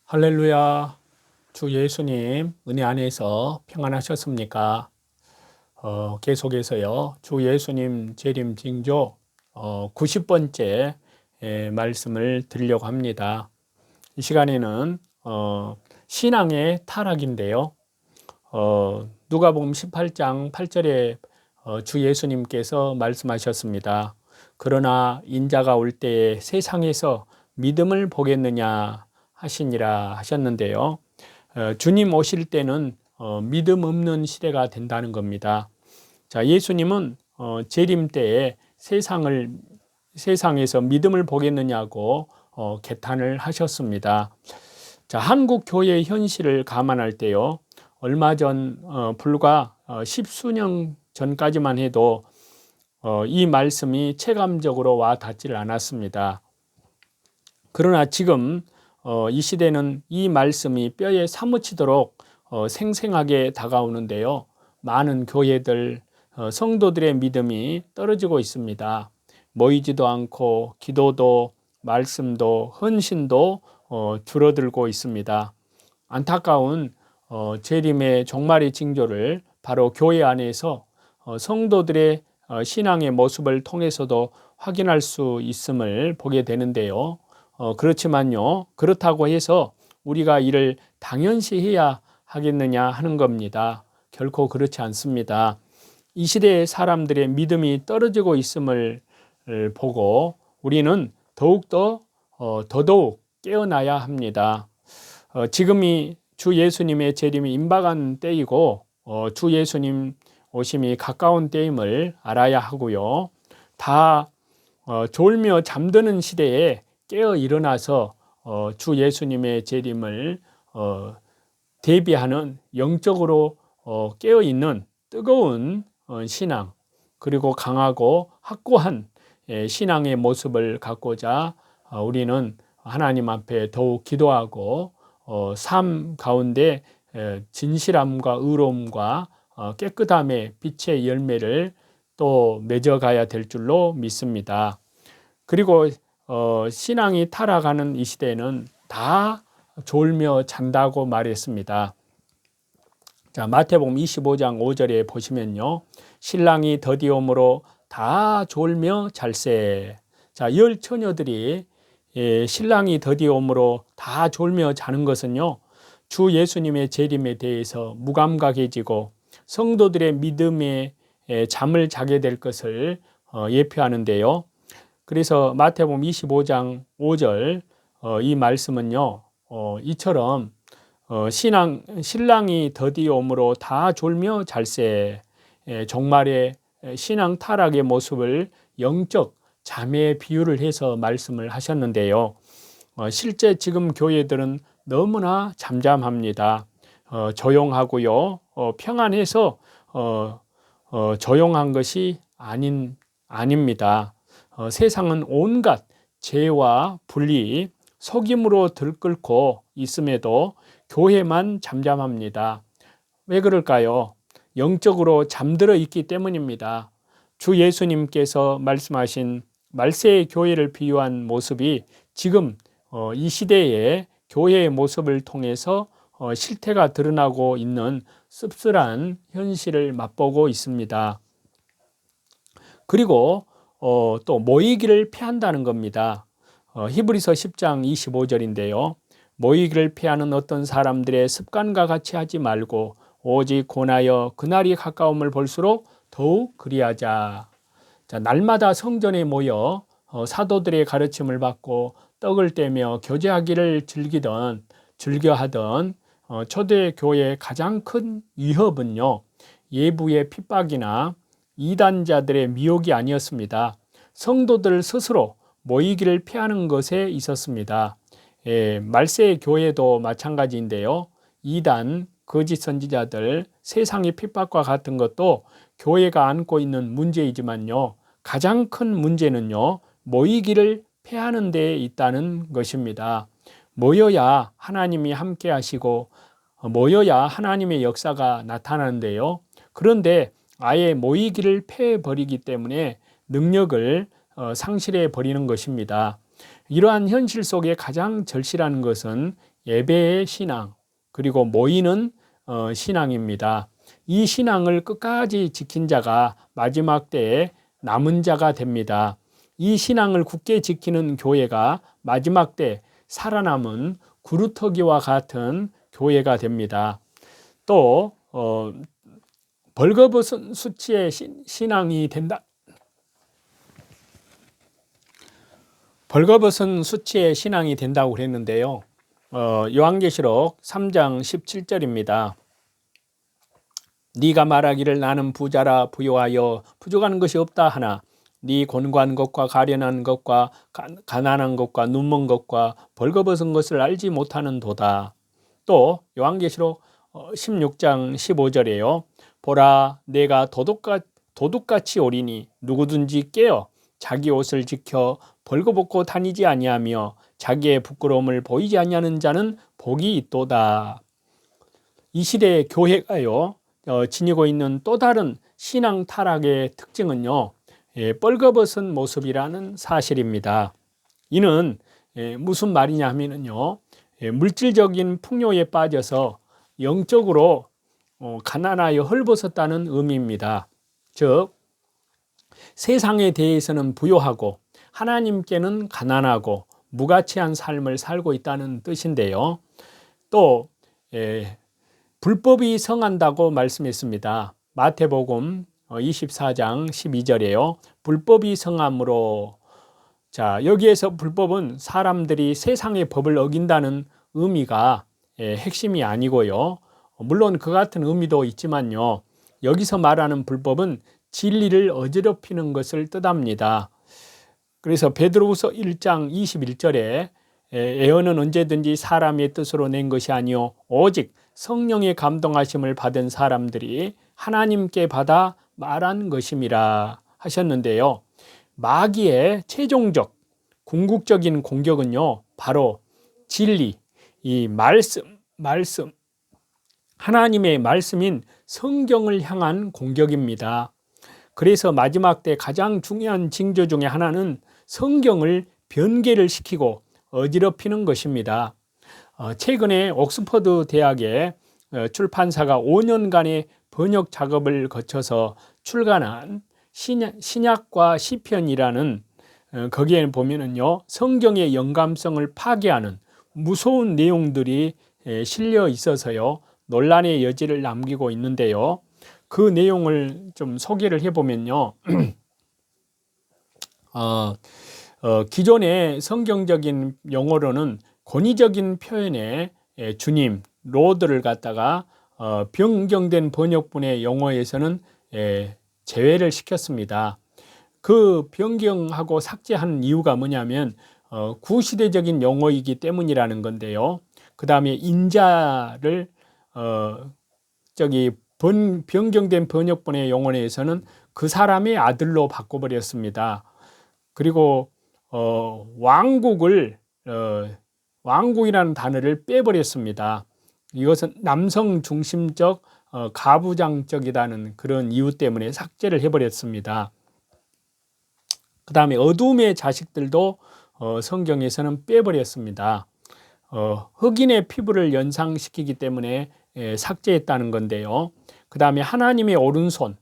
할렐루야. 주 예수님 은혜 안에서 평안하셨습니까? 계속해서요. 주 예수님 재림 징조 90번째 말씀을 드리려고 합니다. 이 시간에는 신앙의 타락인데요. 누가복음 18장 8절에 주 예수님께서 말씀하셨습니다. 그러나 인자가 올 때에 세상에서 믿음을 보겠느냐 하시니라 하셨는데요. 주님 오실 때는 믿음 없는 시대가 된다는 겁니다. 자, 예수님은 재림 때에 세상에서 믿음을 보겠느냐고 개탄을 하셨습니다. 자, 한국 교회의 현실을 감안할 때요. 얼마 전 불과 10수년 전까지만 해도 이 말씀이 체감적으로 와 닿지를 않았습니다. 그러나 지금 이 시대는 이 말씀이 뼈에 사무치도록 생생하게 다가오는데요. 많은 교회들, 성도들의 믿음이 떨어지고 있습니다. 모이지도 않고 기도도, 말씀도, 헌신도 줄어들고 있습니다. 안타까운 재림의 종말의 징조를 바로 교회 안에서 성도들의 신앙의 모습을 통해서도 확인할 수 있음을 보게 되는데요. 그렇지만요, 그렇다고 해서 우리가 이를 당연시해야 하겠느냐 하는 겁니다. 결코 그렇지 않습니다. 이 시대의 사람들의 믿음이 떨어지고 있음을 보고 우리는 더더욱 깨어나야 합니다. 지금이 주 예수님의 재림이 임박한 때이고 주 예수님 오심이 가까운 때임을 알아야 하고요. 다 졸며 잠드는 시대에 깨어 일어나서 주 예수님의 재림을 대비하는 영적으로 깨어 있는 뜨거운 신앙, 그리고 강하고 확고한 신앙의 모습을 갖고자 우리는 하나님 앞에 더욱 기도하고 삶 가운데 진실함과 의로움과 깨끗함의 빛의 열매를 또 맺어가야 될 줄로 믿습니다. 그리고 신앙이 타락하는 이 시대에는 다 졸며 잔다고 말했습니다. 자, 마태복음 25장 5절에 보시면요. 신랑이 더디옴으로 다 졸며 잘세. 자, 열 처녀들이 신랑이 더디옴으로 다 졸며 자는 것은요. 주 예수님의 재림에 대해서 무감각해지고 성도들의 믿음에 잠을 자게 될 것을 예표하는데요. 그래서 마태복음 25장 5절 이 말씀은요. 이처럼 신랑이 더디옴으로 다 졸며 잘세. 종말의 신앙 타락의 모습을 영적 잠에 비유를 해서 말씀을 하셨는데요. 실제 지금 교회들은 너무나 잠잠합니다. 조용하고요. 평안해서 조용한 것이 아닙니다. 세상은 온갖 죄와 불의, 속임으로 들끓고 있음에도 교회만 잠잠합니다. 왜 그럴까요? 영적으로 잠들어 있기 때문입니다. 주 예수님께서 말씀하신 말세의 교회를 비유한 모습이 지금 이 시대의 교회의 모습을 통해서 실태가 드러나고 있는 씁쓸한 현실을 맛보고 있습니다. 그리고 또 모이기를 피한다는 겁니다. 히브리서 10장 25절인데요. 모이기를 피하는 어떤 사람들의 습관과 같이 하지 말고 오직 권하여 그날이 가까움을 볼수록 더욱 그리하자. 자, 날마다 성전에 모여 사도들의 가르침을 받고 떡을 떼며 교제하기를 즐겨하던 초대 교회의 가장 큰 위협은요. 예부의 핍박이나 이단자들의 미혹이 아니었습니다. 성도들 스스로 모이기를 피하는 것에 있었습니다. 말세의 교회도 마찬가지인데요. 이단, 거짓 선지자들, 세상의 핍박과 같은 것도 교회가 안고 있는 문제이지만요. 가장 큰 문제는요. 모이기를 피하는 데에 있다는 것입니다. 모여야 하나님이 함께 하시고 모여야 하나님의 역사가 나타나는데요. 그런데 아예 모이기를 패해버리기 때문에 능력을 상실해 버리는 것입니다. 이러한 현실 속에 가장 절실한 것은 예배의 신앙, 그리고 모이는 신앙입니다. 이 신앙을 끝까지 지킨 자가 마지막 때에 남은 자가 됩니다. 이 신앙을 굳게 지키는 교회가 마지막 때 살아남은 구루터기와 같은 교회가 됩니다. 또 벌거벗은 수치의 신앙이 된다. 벌거벗은 수치의 신앙이 된다고 그랬는데요. 요한계시록 3장 17절입니다. 네가 말하기를 나는 부자라 부요하여 부족한 것이 없다 하나 네 곤고한 것과 가련한 것과 가난한 것과 눈먼 것과 벌거벗은 것을 알지 못하는 도다. 또 요한계시록 16장 15절에요. 보라 내가 도둑같이 오리니 누구든지 깨어 자기 옷을 지켜 벌거벗고 다니지 아니하며 자기의 부끄러움을 보이지 아니하는 자는 복이 있도다. 이 시대의 교회가요 지니고 있는 또 다른 신앙 타락의 특징은요 뻘거벗은 모습이라는 사실입니다. 이는 무슨 말이냐 하면요 물질적인 풍요에 빠져서 영적으로 가난하여 헐벗었다는 의미입니다. 즉 세상에 대해서는 부요하고 하나님께는 가난하고 무가치한 삶을 살고 있다는 뜻인데요. 또 불법이 성한다고 말씀했습니다. 마태복음 24장 12절에요. 불법이 성함으로. 자, 여기에서 불법은 사람들이 세상의 법을 어긴다는 의미가 핵심이 아니고요. 물론 그 같은 의미도 있지만요. 여기서 말하는 불법은 진리를 어지럽히는 것을 뜻합니다. 그래서 베드로후서 1장 21절에 애언은 언제든지 사람의 뜻으로 낸 것이 아니요 오직 성령의 감동하심을 받은 사람들이 하나님께 받아 말한 것임이라 하셨는데요. 마귀의 최종적 궁극적인 공격은요 바로 진리, 이 말씀 하나님의 말씀인 성경을 향한 공격입니다. 그래서 마지막 때 가장 중요한 징조 중에 하나는 성경을 변개를 시키고 어지럽히는 것입니다. 최근에 옥스퍼드 대학의 출판사가 5년간의 번역 작업을 거쳐서 출간한 신약과 시편이라는 거기에 보면은요 성경의 영감성을 파괴하는 무서운 내용들이 실려 있어서요 논란의 여지를 남기고 있는데요. 그 내용을 좀 소개를 해보면요. 기존의 성경적인 용어로는 권위적인 표현에 주님, 로드를 갖다가 변경된 번역본의 용어에서는 제외를 시켰습니다. 그 변경하고 삭제한 이유가 뭐냐면 구시대적인 용어이기 때문이라는 건데요. 그 다음에 인자를 변경된 번역본의 용어에서는 그 사람의 아들로 바꿔버렸습니다. 그리고 왕국이라는 단어를 빼버렸습니다. 이것은 남성 중심적 가부장적이라는 그런 이유 때문에 삭제를 해버렸습니다. 그 다음에 어둠의 자식들도 성경에서는 빼버렸습니다. 흑인의 피부를 연상시키기 때문에 삭제했다는 건데요. 그 다음에 하나님의 오른손,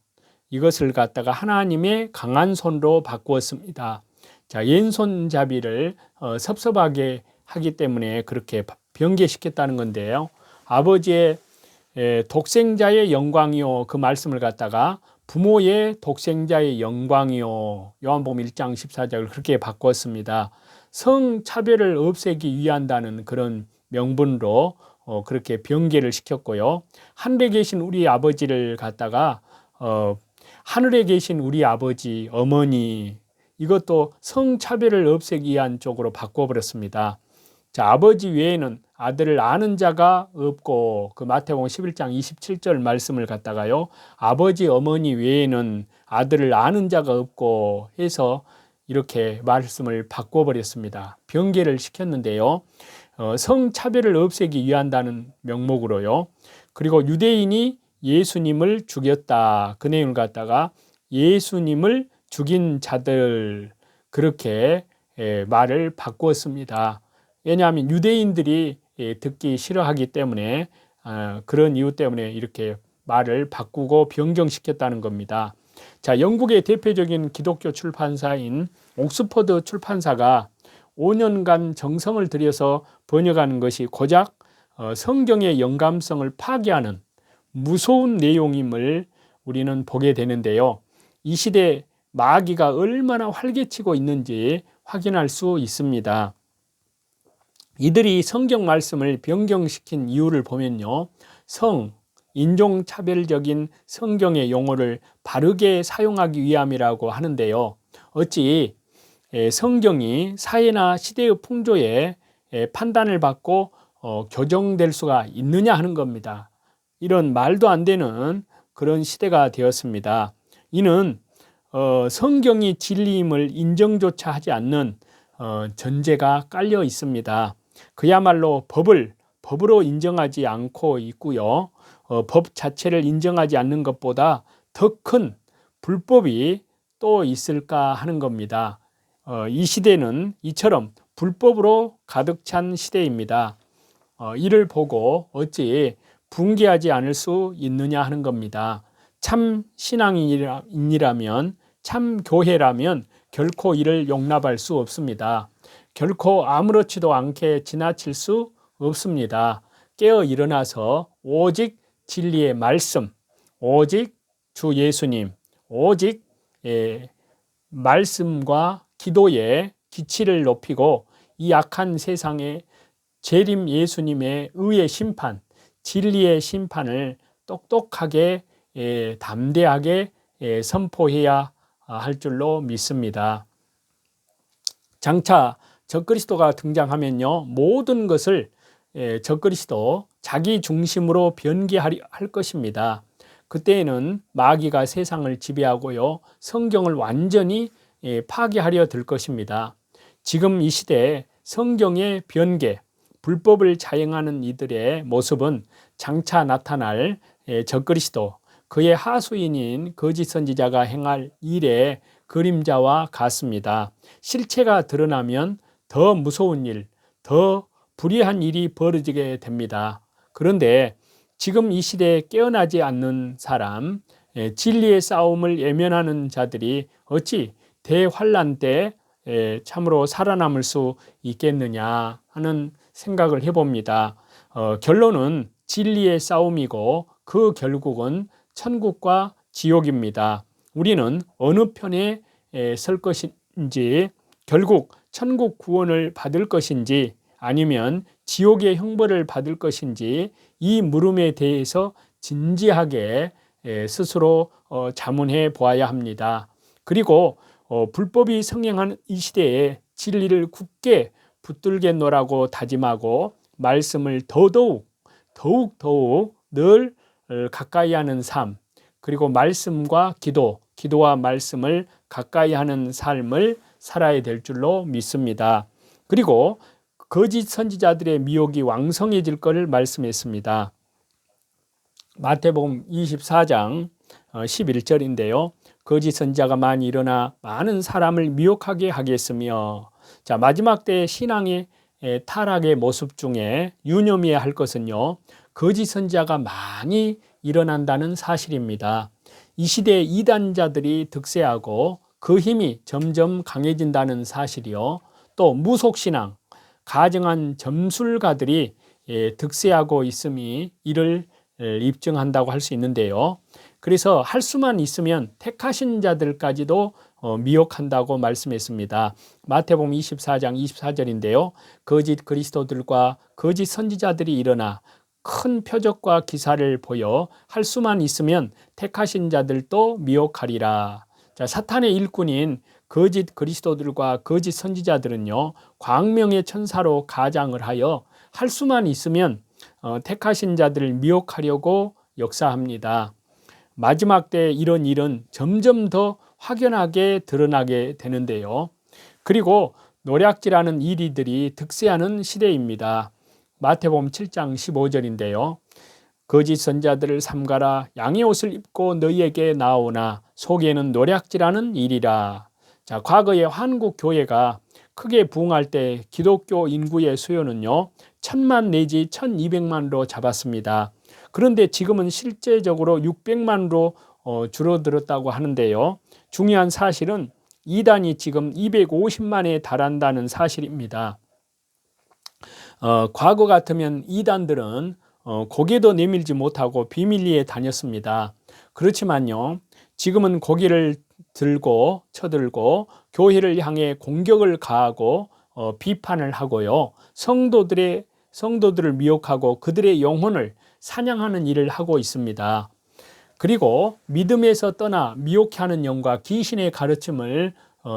이것을 갖다가 하나님의 강한 손으로 바꾸었습니다. 자, 왼손잡이를 섭섭하게 하기 때문에 그렇게 변개시켰다는 건데요. 아버지의 독생자의 영광이요, 그 말씀을 갖다가 부모의 독생자의 영광이요, 요한복음 1장 14절을 그렇게 바꿨습니다. 성차별을 없애기 위한다는 그런 명분으로 그렇게 변개를 시켰고요. 하늘에 계신 우리 아버지를 갖다가 하늘에 계신 우리 아버지, 어머니, 이것도 성차별을 없애기 위한 쪽으로 바꿔버렸습니다. 자, 아버지 외에는 아들을 아는 자가 없고, 그 마태복음 11장 27절 말씀을 갖다가요, 아버지, 어머니 외에는 아들을 아는 자가 없고 해서 이렇게 말씀을 바꿔버렸습니다. 변개를 시켰는데요. 성차별을 없애기 위한다는 명목으로요. 그리고 유대인이 예수님을 죽였다. 그 내용을 갖다가 예수님을 죽인 자들, 그렇게 말을 바꾸었습니다. 왜냐하면 유대인들이 듣기 싫어하기 때문에 그런 이유 때문에 이렇게 말을 바꾸고 변경시켰다는 겁니다. 자, 영국의 대표적인 기독교 출판사인 옥스퍼드 출판사가 5년간 정성을 들여서 번역하는 것이 고작 성경의 영감성을 파괴하는 무서운 내용임을 우리는 보게 되는데요. 이 시대 마귀가 얼마나 활개치고 있는지 확인할 수 있습니다. 이들이 성경 말씀을 변경시킨 이유를 보면요. 인종차별적인 성경의 용어를 바르게 사용하기 위함이라고 하는데요. 어찌 성경이 사회나 시대의 풍조에 판단을 받고 교정될 수가 있느냐 하는 겁니다. 이런 말도 안 되는 그런 시대가 되었습니다. 이는 성경이 진리임을 인정조차 하지 않는 전제가 깔려 있습니다. 그야말로 법으로 인정하지 않고 있고요. 법 자체를 인정하지 않는 것보다 더 큰 불법이 또 있을까 하는 겁니다. 이 시대는 이처럼 불법으로 가득 찬 시대입니다. 이를 보고 어찌 붕괴하지 않을 수 있느냐 하는 겁니다. 참 신앙인이라면, 참 교회라면 결코 이를 용납할 수 없습니다. 결코 아무렇지도 않게 지나칠 수 없습니다. 깨어 일어나서 오직 진리의 말씀, 오직 주 예수님, 오직 말씀과 기도의 기치를 높이고 이 악한 세상에 재림 예수님의 의의 심판, 진리의 심판을 똑똑하게 담대하게 선포해야 할 줄로 믿습니다. 장차 적그리스도가 등장하면요, 모든 것을 적그리스도 자기 중심으로 변개할 것입니다. 그때에는 마귀가 세상을 지배하고요, 성경을 완전히 파괴하려 들 것입니다. 지금 이 시대에 성경의 변개, 불법을 자행하는 이들의 모습은 장차 나타날 적그리스도, 그의 하수인인 거짓 선지자가 행할 일의 그림자와 같습니다. 실체가 드러나면 더 무서운 일, 더 불의한 일이 벌어지게 됩니다. 그런데 지금 이 시대에 깨어나지 않는 사람, 진리의 싸움을 외면하는 자들이 어찌 대환란 때 참으로 살아남을 수 있겠느냐 하는 생각을 해봅니다. 결론은 진리의 싸움이고 그 결국은 천국과 지옥입니다. 우리는 어느 편에 설 것인지, 결국 천국 구원을 받을 것인지 아니면 지옥의 형벌을 받을 것인지, 이 물음에 대해서 진지하게 스스로 자문해 보아야 합니다. 그리고 불법이 성행하는 이 시대에 진리를 굳게 붙들겠노라고 다짐하고 말씀을 더더욱 늘 가까이 하는 삶, 그리고 말씀과 기도와 말씀을 가까이 하는 삶을 살아야 될 줄로 믿습니다. 그리고 거짓 선지자들의 미혹이 왕성해질 것을 말씀했습니다. 마태복음 24장 11절인데요. 거짓 선지자가 많이 일어나 많은 사람을 미혹하게 하겠으며, 자, 마지막 때의 신앙의 타락의 모습 중에 유념해야 할 것은요, 거짓 선지자가 많이 일어난다는 사실입니다. 이 시대의 이단자들이 득세하고 그 힘이 점점 강해진다는 사실이요, 또 무속신앙, 가증한 점술가들이 득세하고 있음이 이를 입증한다고 할 수 있는데요. 그래서 할 수만 있으면 택하신 자들까지도 미혹한다고 말씀했습니다. 마태복음 24장 24절인데요. 거짓 그리스도들과 거짓 선지자들이 일어나 큰 표적과 기사를 보여 할 수만 있으면 택하신 자들도 미혹하리라. 자, 사탄의 일꾼인 거짓 그리스도들과 거짓 선지자들은요, 광명의 천사로 가장을 하여 할 수만 있으면 택하신 자들을 미혹하려고 역사합니다. 마지막 때 이런 일은 점점 더 확연하게 드러나게 되는데요. 그리고 노략질하는 이리들이 득세하는 시대입니다. 마태복음 7장 15절인데요. 거짓 선자들을 삼가라. 양의 옷을 입고 너희에게 나오나 속에는 노략질하는 일이라. 자, 과거의 한국 교회가 크게 부흥할 때 기독교 인구의 수요는요 1000만 내지 1200만으로 잡았습니다. 그런데 지금은 실제적으로 600만으로 줄어들었다고 하는데요. 중요한 사실은 이단이 지금 250만에 달한다는 사실입니다. 과거 같으면 이단들은 고개도 내밀지 못하고 비밀리에 다녔습니다. 그렇지만요, 지금은 고개를 쳐들고 교회를 향해 공격을 가하고 비판을 하고요, 성도들을 미혹하고 그들의 영혼을 사냥하는 일을 하고 있습니다. 그리고 믿음에서 떠나 미혹해 하는 영과 귀신의 가르침을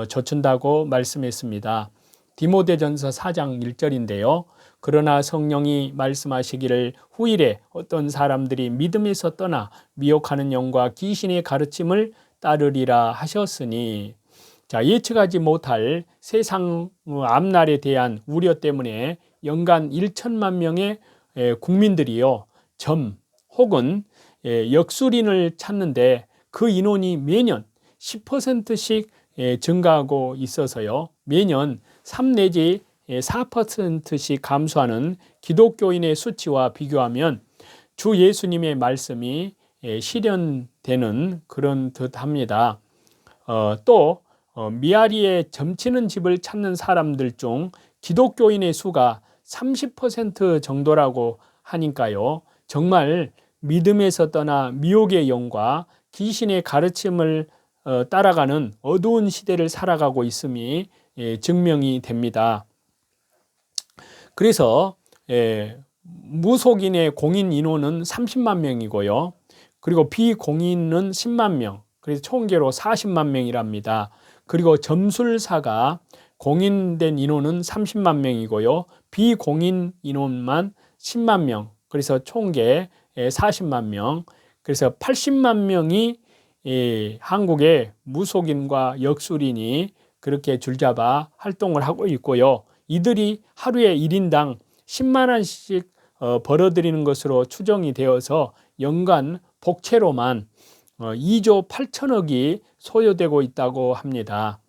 좇는다고 말씀했습니다. 디모데전서 4장 1절인데요. 그러나 성령이 말씀하시기를 후일에 어떤 사람들이 믿음에서 떠나 미혹하는 영과 귀신의 가르침을 따르리라 하셨으니, 자, 예측하지 못할 세상 앞날에 대한 우려 때문에 연간 1천만 명의 국민들이요 혹은 역술인을 찾는데 그 인원이 매년 10%씩 증가하고 있어서요, 매년 3 내지 4%씩 감소하는 기독교인의 수치와 비교하면 주 예수님의 말씀이 실현되는 그런 듯합니다. 또 미아리에 점치는 집을 찾는 사람들 중 기독교인의 수가 30% 정도라고 하니까요, 정말 믿음에서 떠나 미혹의 영과 귀신의 가르침을 따라가는 어두운 시대를 살아가고 있음이 증명이 됩니다. 그래서 무속인의 공인 인원은 30만 명이고요. 그리고 비공인은 10만 명, 그래서 총계로 40만 명이랍니다. 그리고 점술사가 공인된 인원은 30만 명이고요. 비공인 인원만 10만 명, 그래서 총계 40만 명, 그래서 80만 명이 한국의 무속인과 역술인이 그렇게 줄잡아 활동을 하고 있고요. 이들이 하루에 1인당 10만 원씩 벌어들이는 것으로 추정이 되어서 연간 복채로만 2조 8천억이 소요되고 있다고 합니다.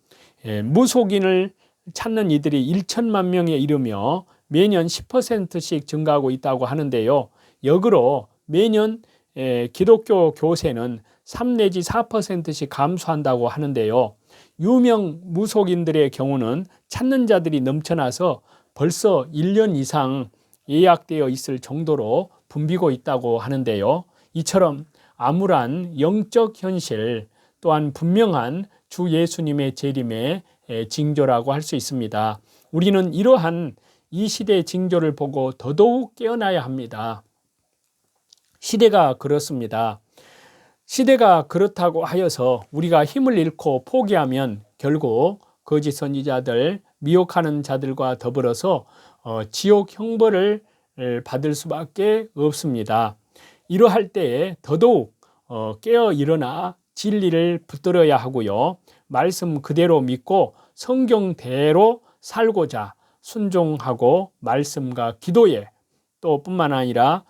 무속인을 찾는 이들이 1천만 명에 이르며 매년 10%씩 증가하고 있다고 하는데요. 역으로 매년 기독교 교세는 3 내지 4%씩 감소한다고 하는데요. 유명 무속인들의 경우는 찾는 자들이 넘쳐나서 벌써 1년 이상 예약되어 있을 정도로 붐비고 있다고 하는데요. 이처럼 암울한 영적 현실 또한 분명한 주 예수님의 재림의 징조라고 할 수 있습니다. 우리는 이러한 이 시대의 징조를 보고 더더욱 깨어나야 합니다. 시대가 그렇습니다. 시대가 그렇다고 하여서 우리가 힘을 잃고 포기하면 결국 거짓 선지자들, 미혹하는 자들과 더불어서 지옥 형벌을 받을 수밖에 없습니다. 이러할 때에 더더욱 깨어 일어나 진리를 붙들어야 하고요, 말씀 그대로 믿고 성경대로 살고자 순종하고 말씀과 기도에 또 뿐만 아니라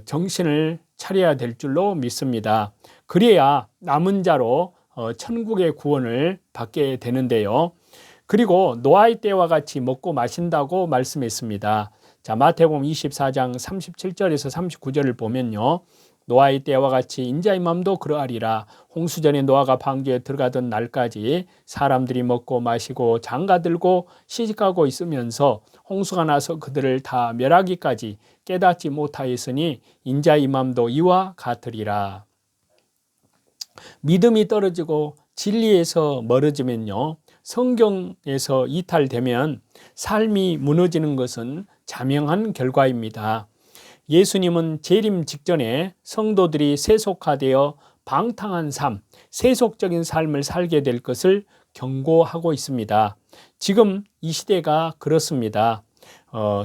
정신을 차려야 될 줄로 믿습니다. 그래야 남은 자로 천국의 구원을 받게 되는데요. 그리고 노아의 때와 같이 먹고 마신다고 말씀했습니다. 자, 마태복음 24장 37절에서 39절을 보면요, 노아의 때와 같이 인자의 마음도 그러하리라. 홍수전에 노아가 방주에 들어가던 날까지 사람들이 먹고 마시고 장가들고 시집가고 있으면서 홍수가 나서 그들을 다 멸하기까지 깨닫지 못하였으니 인자의 마음도 이와 같으리라. 믿음이 떨어지고 진리에서 멀어지면요, 성경에서 이탈되면 삶이 무너지는 것은 자명한 결과입니다. 예수님은 재림 직전에 성도들이 세속화되어 방탕한 삶, 세속적인 삶을 살게 될 것을 경고하고 있습니다. 지금 이 시대가 그렇습니다.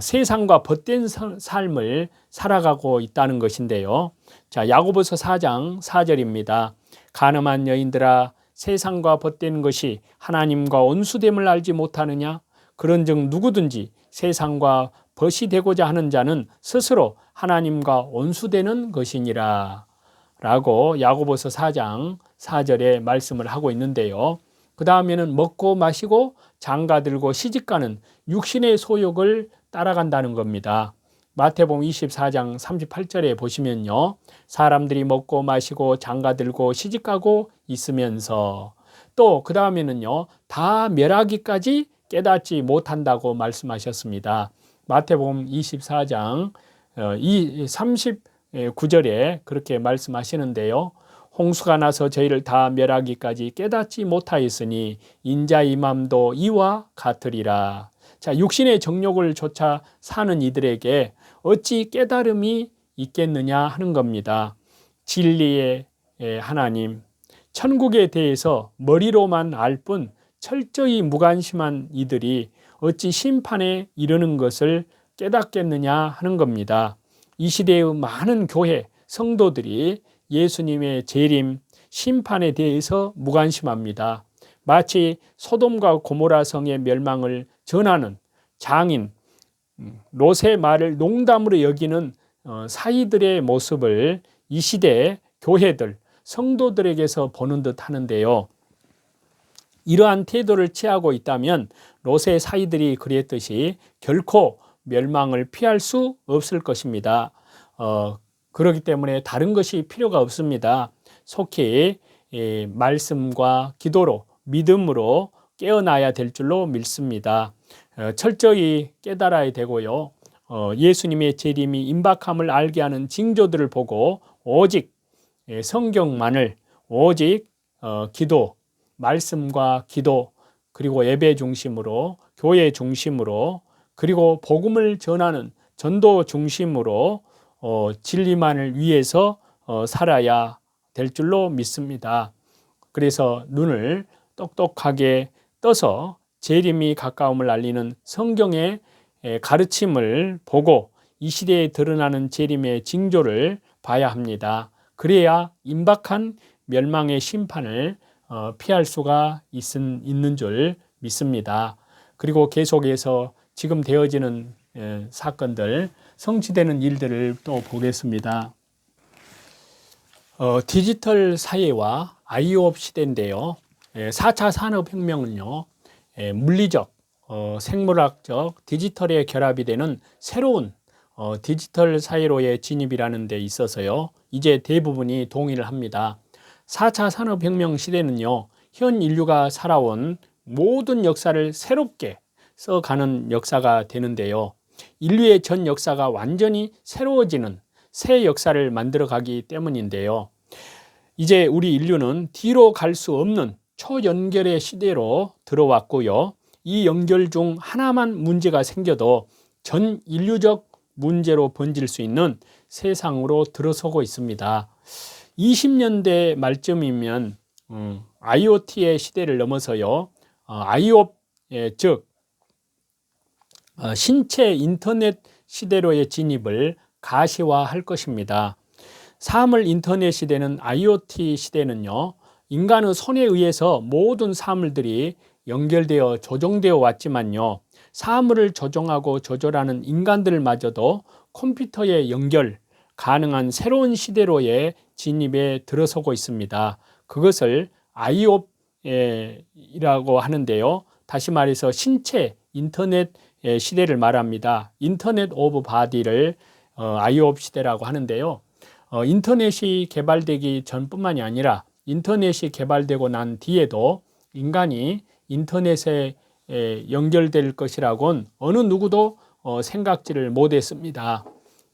세상과 벗된 삶을 살아가고 있다는 것인데요. 자, 야고보서 4장 4절입니다. 간음한 여인들아, 세상과 벗된 것이 하나님과 원수됨을 알지 못하느냐? 그런즉 누구든지 세상과 벗이 되고자 하는 자는 스스로 하나님과 원수되는 것이니라 라고 야고보서 4장 4절에 말씀을 하고 있는데요. 그 다음에는 먹고 마시고 장가들고 시집가는 육신의 소욕을 따라간다는 겁니다. 마태복음 24장 38절에 보시면요, 사람들이 먹고 마시고 장가들고 시집가고 있으면서, 또 그 다음에는요, 다 멸하기까지 깨닫지 못한다고 말씀하셨습니다. 마태복음 24장 39절에 그렇게 말씀하시는데요, 홍수가 나서 저희를 다 멸하기까지 깨닫지 못하였으니 인자의 맘도 이와 같으리라. 자, 육신의 정욕을 쫓아 사는 이들에게 어찌 깨달음이 있겠느냐 하는 겁니다. 진리의 하나님, 천국에 대해서 머리로만 알 뿐 철저히 무관심한 이들이 어찌 심판에 이르는 것을 깨닫겠느냐 하는 겁니다. 이 시대의 많은 교회 성도들이 예수님의 재림, 심판에 대해서 무관심합니다. 마치 소돔과 고모라 성의 멸망을 전하는 장인, 롯의 말을 농담으로 여기는 사이들의 모습을 이 시대의 교회들, 성도들에게서 보는 듯 하는데요. 이러한 태도를 취하고 있다면 롯의 사이들이 그랬듯이 결코 멸망을 피할 수 없을 것입니다. 그렇기 때문에 다른 것이 필요가 없습니다. 속히 말씀과 기도로, 믿음으로 깨어나야 될 줄로 믿습니다. 철저히 깨달아야 되고요. 예수님의 재림이 임박함을 알게 하는 징조들을 보고 오직 성경만을, 오직 기도, 말씀과 기도, 그리고 예배 중심으로, 교회 중심으로, 그리고 복음을 전하는 전도 중심으로 진리만을 위해서 살아야 될 줄로 믿습니다. 그래서 눈을 똑똑하게 떠서 재림이 가까움을 알리는 성경의 가르침을 보고 이 시대에 드러나는 재림의 징조를 봐야 합니다. 그래야 임박한 멸망의 심판을 피할 수가 있는 줄 믿습니다. 그리고 계속해서 지금 되어지는 사건들, 성취되는 일들을 또 보겠습니다. 디지털 사회와 IOT 시대인데요. 4차 산업혁명은요, 물리적, 생물학적, 디지털의 결합이 되는 새로운 디지털 사회로의 진입이라는 데 있어서요, 이제 대부분이 동의를 합니다. 4차 산업혁명 시대는요, 현 인류가 살아온 모든 역사를 새롭게 써가는 역사가 되는데요. 인류의 전 역사가 완전히 새로워지는 새 역사를 만들어가기 때문인데요. 이제 우리 인류는 뒤로 갈 수 없는 초연결의 시대로 들어왔고요. 이 연결 중 하나만 문제가 생겨도 전 인류적 문제로 번질 수 있는 세상으로 들어서고 있습니다. 20년대 말쯤이면 IoT의 시대를 넘어서요, IoT, 즉 신체 인터넷 시대로의 진입을 가시화할 것입니다. 사물 인터넷 시대는, IoT 시대는요, 인간의 손에 의해서 모든 사물들이 연결되어 조종되어 왔지만요, 사물을 조종하고 조절하는 인간들마저도 컴퓨터에 연결 가능한 새로운 시대로의 진입에 들어서고 있습니다. 그것을 IoT라고 하는데요. 다시 말해서 신체 인터넷 시대를 말합니다. 인터넷 오브 바디를 IoT 시대라고 하는데요. 인터넷이 개발되기 전뿐만이 아니라 인터넷이 개발되고 난 뒤에도 인간이 인터넷에 연결될 것이라고는 어느 누구도 생각지를 못했습니다.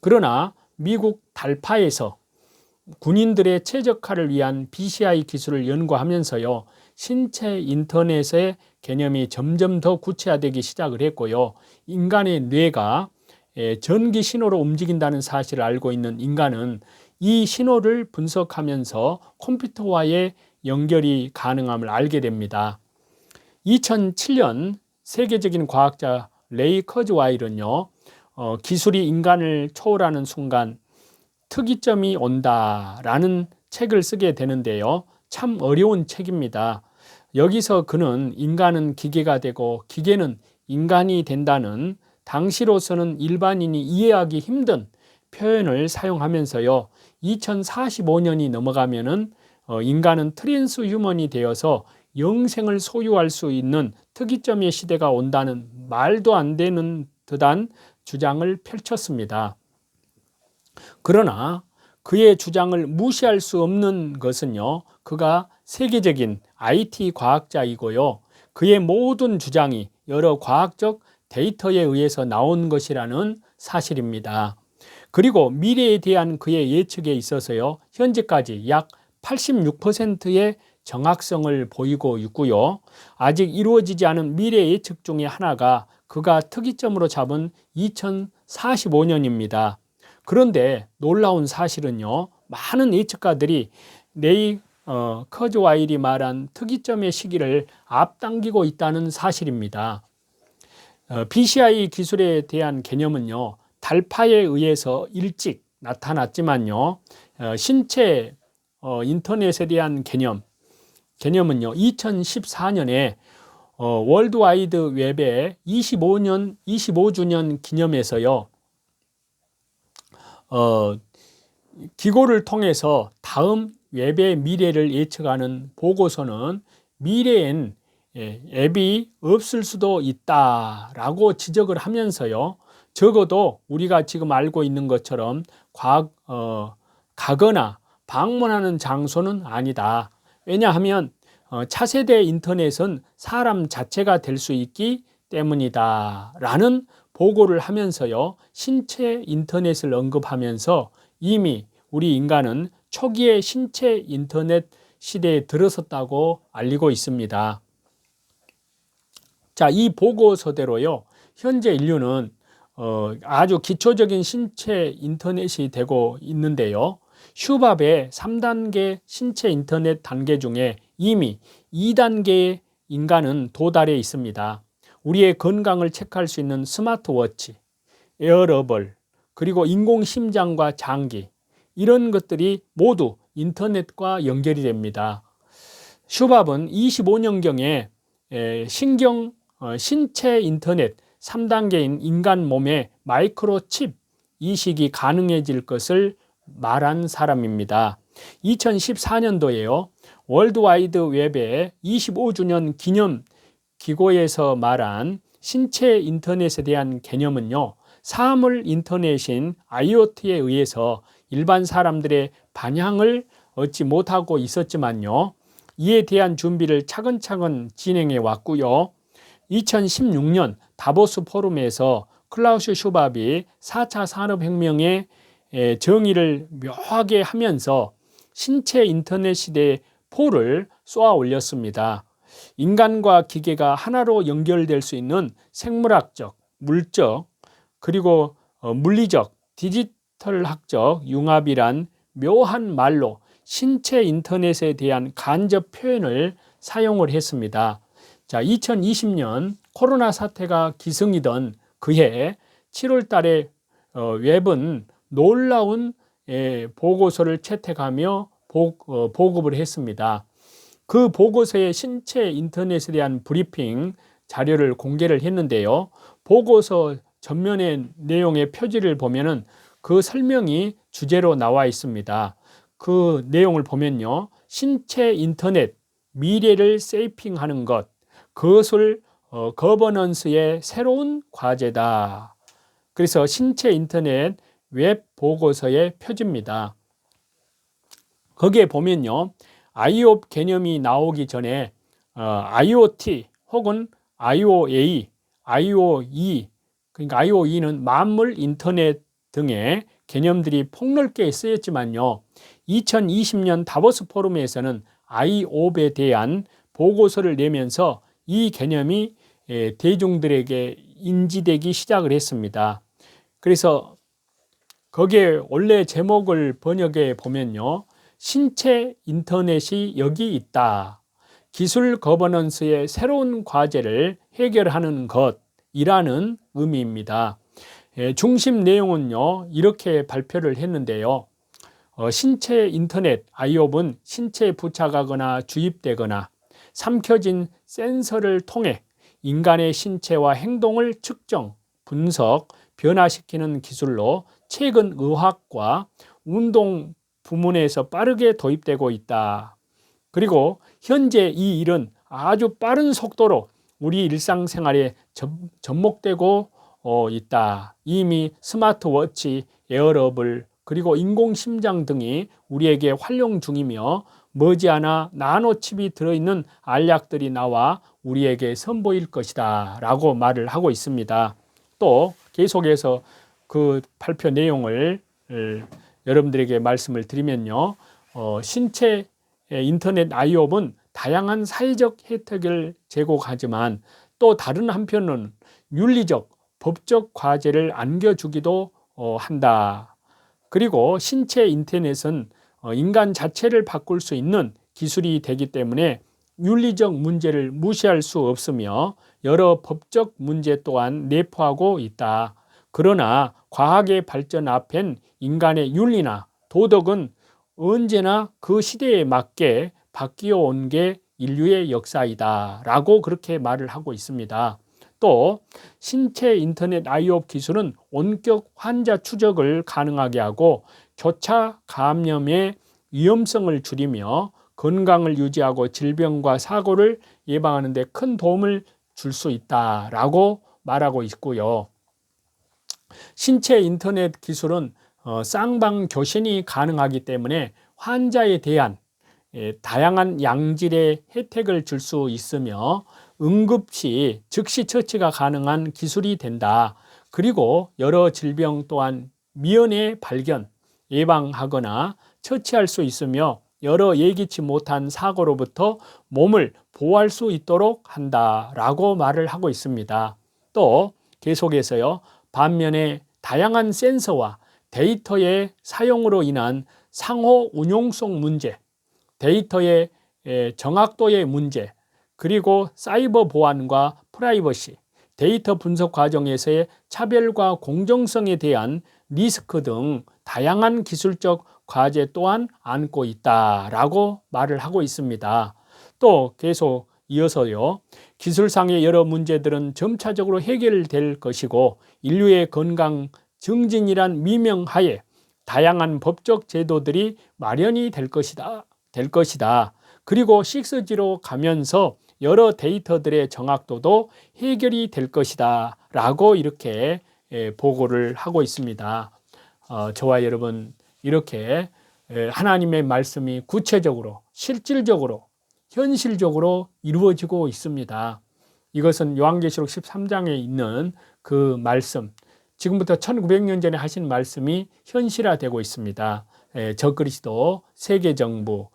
그러나 미국 달파에서 군인들의 최적화를 위한 BCI 기술을 연구하면서요, 신체 인터넷의 개념이 점점 더 구체화되기 시작을 했고요, 인간의 뇌가 전기 신호로 움직인다는 사실을 알고 있는 인간은 이 신호를 분석하면서 컴퓨터와의 연결이 가능함을 알게 됩니다. 2007년 세계적인 과학자 레이 커즈와일은요, 기술이 인간을 초월하는 순간 특이점이 온다라는 책을 쓰게 되는데요. 참 어려운 책입니다. 여기서 그는 인간은 기계가 되고 기계는 인간이 된다는 당시로서는 일반인이 이해하기 힘든 표현을 사용하면서요, 2045년이 넘어가면은 인간은 트랜스 휴먼이 되어서 영생을 소유할 수 있는 특이점의 시대가 온다는 말도 안 되는 듯한 주장을 펼쳤습니다. 그러나 그의 주장을 무시할 수 없는 것은요, 그가 세계적인 IT 과학자이고요, 그의 모든 주장이 여러 과학적 데이터에 의해서 나온 것이라는 사실입니다. 그리고 미래에 대한 그의 예측에 있어서요, 현재까지 약 86%의 정확성을 보이고 있고요. 아직 이루어지지 않은 미래 예측 중에 하나가 그가 특이점으로 잡은 2045년입니다. 그런데 놀라운 사실은요, 많은 예측가들이 레이 커즈와일이 말한 특이점의 시기를 앞당기고 있다는 사실입니다. BCI 기술에 대한 개념은요, 달파에 의해서 일찍 나타났지만요, 신체 인터넷에 대한 개념은요, 2014년에 월드와이드 웹의 25주년 기념에서요, 기고를 통해서 다음 웹의 미래를 예측하는 보고서는 미래엔 앱이 없을 수도 있다라고 지적을 하면서요, 적어도 우리가 지금 알고 있는 것처럼 가거나 방문하는 장소는 아니다. 왜냐하면 차세대 인터넷은 사람 자체가 될 수 있기 때문이다 라는 보고를 하면서요, 신체 인터넷을 언급하면서 이미 우리 인간은 초기의 신체 인터넷 시대에 들어섰다고 알리고 있습니다. 자, 이 보고서대로요, 현재 인류는 아주 기초적인 신체 인터넷이 되고 있는데요, 슈밥의 3단계 신체 인터넷 단계 중에 이미 2단계의 인간은 도달해 있습니다. 우리의 건강을 체크할 수 있는 스마트워치, 웨어러블, 그리고 인공심장과 장기, 이런 것들이 모두 인터넷과 연결이 됩니다. 슈밥은 25년경에 신체 인터넷 3단계인 인간 몸에 마이크로칩 이식이 가능해질 것을 말한 사람입니다. 2014년도에요, 월드와이드 웹의 25주년 기념 기고에서 말한 신체 인터넷에 대한 개념은요, 사물 인터넷인 IoT에 의해서 일반 사람들의 반향을 얻지 못하고 있었지만요, 이에 대한 준비를 차근차근 진행해 왔고요. 2016년 다보스 포럼에서 클라우스 슈밥이 4차 산업혁명의 정의를 묘하게 하면서 신체 인터넷 시대의 포를 쏘아 올렸습니다. 인간과 기계가 하나로 연결될 수 있는 생물학적, 물적, 그리고 물리적, 디지털학적 융합이란 묘한 말로 신체 인터넷에 대한 간접 표현을 사용을 했습니다. 자, 2020년 코로나 사태가 기승이던 그해 7월 달에 웹은 놀라운 보고서를 채택하며 보급을 했습니다. 그 보고서의 신체 인터넷에 대한 브리핑 자료를 공개를 했는데요, 보고서 전면의 내용의 표지를 보면은 그 설명이 주제로 나와 있습니다. 그 내용을 보면요, 신체 인터넷 미래를 세이핑하는 것, 그것을 거버넌스의 새로운 과제다. 그래서 신체 인터넷 웹 보고서의 표지입니다. 거기에 보면요, IOP 개념이 나오기 전에 IoT 혹은 IOA, IOE, 그러니까 IOE는 만물 인터넷 등의 개념들이 폭넓게 쓰였지만요, 2020년 다보스 포럼에서는 IOP에 대한 보고서를 내면서 이 개념이 대중들에게 인지되기 시작을 했습니다. 그래서 거기에 원래 제목을 번역해 보면요, 신체 인터넷이 여기 있다. 기술 거버넌스의 새로운 과제를 해결하는 것이라는 의미입니다. 중심 내용은요, 이렇게 발표를 했는데요. 신체 인터넷 IOP은 신체에 부착하거나 주입되거나 삼켜진 센서를 통해 인간의 신체와 행동을 측정, 분석, 변화시키는 기술로 최근 의학과 운동 부문에서 빠르게 도입되고 있다. 그리고 현재 이 일은 아주 빠른 속도로 우리 일상생활에 접목되고 있다. 이미 스마트워치, 웨어러블, 그리고 인공심장 등이 우리에게 활용 중이며 머지않아 나노칩이 들어있는 알약들이 나와 우리에게 선보일 것이다 라고 말을 하고 있습니다. 또 계속해서 그 발표 내용을 여러분들에게 말씀을 드리면요, 신체 인터넷 IO는 다양한 사회적 혜택을 제공하지만 또 다른 한편은 윤리적, 법적 과제를 안겨주기도 한다. 그리고 신체 인터넷은 인간 자체를 바꿀 수 있는 기술이 되기 때문에 윤리적 문제를 무시할 수 없으며 여러 법적 문제 또한 내포하고 있다. 그러나 과학의 발전 앞엔 인간의 윤리나 도덕은 언제나 그 시대에 맞게 바뀌어 온 게 인류의 역사이다 라고 그렇게 말을 하고 있습니다. 또 신체 인터넷 IO 기술은 원격 환자 추적을 가능하게 하고 교차 감염의 위험성을 줄이며 건강을 유지하고 질병과 사고를 예방하는 데 큰 도움을 줄 수 있다라고 말하고 있고요. 신체 인터넷 기술은 쌍방 교신이 가능하기 때문에 환자에 대한 다양한 양질의 혜택을 줄 수 있으며 응급시 즉시 처치가 가능한 기술이 된다. 그리고 여러 질병 또한 미연에 발견, 예방하거나 처치할 수 있으며 여러 예기치 못한 사고로부터 몸을 보호할 수 있도록 한다라고 말을 하고 있습니다. 또 계속해서요, 반면에 다양한 센서와 데이터의 사용으로 인한 상호 운용성 문제, 데이터의 정확도의 문제, 그리고 사이버 보안과 프라이버시, 데이터 분석 과정에서의 차별과 공정성에 대한 리스크 등 다양한 기술적 과제 또한 안고 있다라고 말을 하고 있습니다. 또 계속 이어서요, 기술상의 여러 문제들은 점차적으로 해결될 것이고 인류의 건강 증진이란 미명하에 다양한 법적 제도들이 마련이 될 것이다. 그리고 6G로 가면서 여러 데이터들의 정확도도 해결이 될 것이다 라고 이렇게 보고를 하고 있습니다. 저와 여러분, 이렇게 하나님의 말씀이 구체적으로 실질적으로 현실적으로 이루어지고 있습니다. 이것은 요한계시록 13장에 있는 그 말씀, 지금부터 1900년 전에 하신 말씀이 현실화되고 있습니다. 적그리스도 세계정부,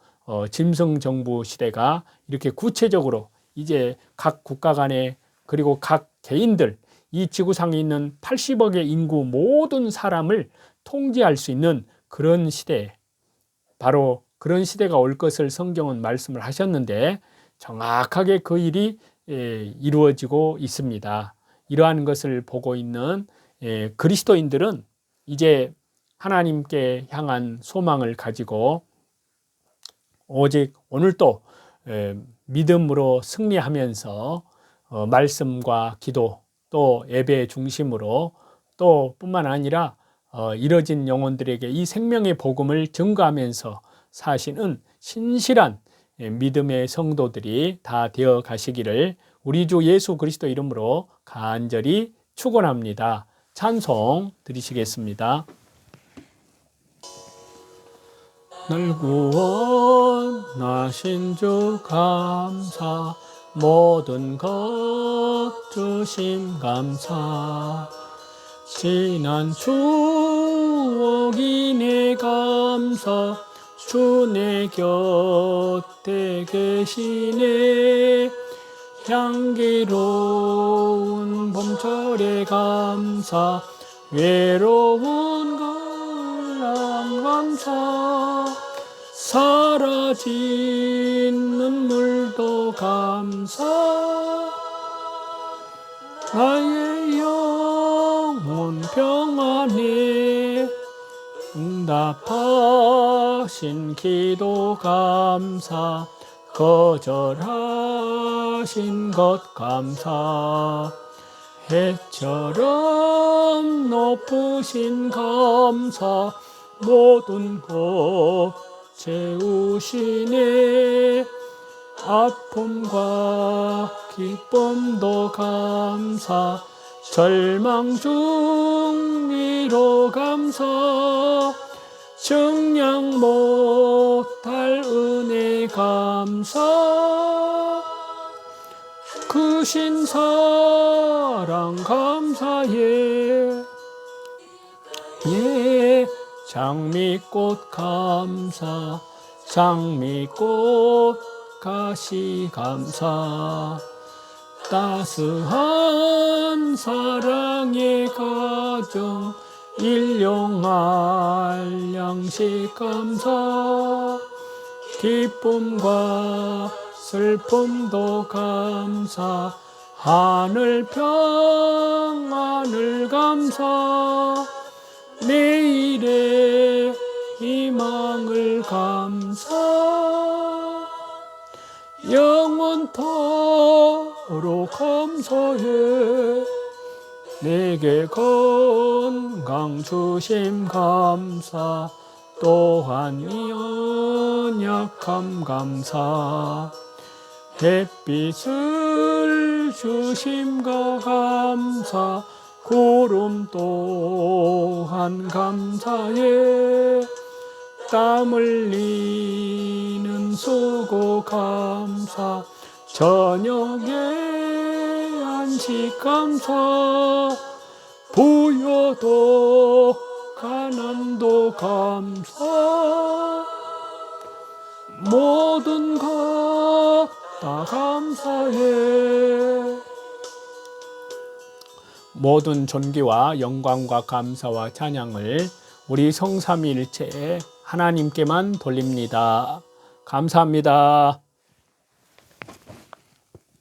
짐승정부 시대가 이렇게 구체적으로 이제 각 국가 간에 그리고 각 개인들, 이 지구상에 있는 80억의 인구 모든 사람을 통제할 수 있는 그런 시대, 바로 그런 시대가 올 것을 성경은 말씀을 하셨는데 정확하게 그 일이 이루어지고 있습니다. 이러한 것을 보고 있는 그리스도인들은 이제 하나님께 향한 소망을 가지고 오직 오늘도 믿음으로 승리하면서 말씀과 기도 또 예배 중심으로 또 뿐만 아니라 이뤄진 영혼들에게 이 생명의 복음을 증거하면서 사시는 신실한 믿음의 성도들이 다 되어 가시기를 우리 주 예수 그리스도 이름으로 간절히 축원합니다. 찬송 드리시겠습니다. 날 구원하신 주 감사, 모든 것 주심 감사, 지난 추억이 내 감사, 주 내 곁에 계시네. 향기로운 봄철의 감사, 외로운 가람 감사, 사라진 눈물도 감사, 나의 영혼 평안에 응답하신 기도 감사, 거절하신 것 감사, 해처럼 높으신 감사, 모든 것 채우시네. 아픔과 기쁨도 감사, 절망 중 위로 감사, 증량 못할 은혜 감사, 크신 사랑 감사해. 예, 장미꽃 감사, 장미꽃 가시 감사, 따스한 사랑의 가정, 일용할 양식 감사, 기쁨과 슬픔도 감사, 하늘 평안을 감사, 내일의 희망을 감사, 영원토록 감사해. 내게 건강 주심 감사, 또한 이 언약함 감사, 햇빛을 주심과 감사, 구름 또한 감사해. 땀 흘리는 수고 감사, 저녁에 안식 감사, 부여도 가난도 감사, 모든 것 다 감사해. 모든 존귀와 영광과 감사와 찬양을 우리 성삼위일체 하나님께만 돌립니다. 감사합니다.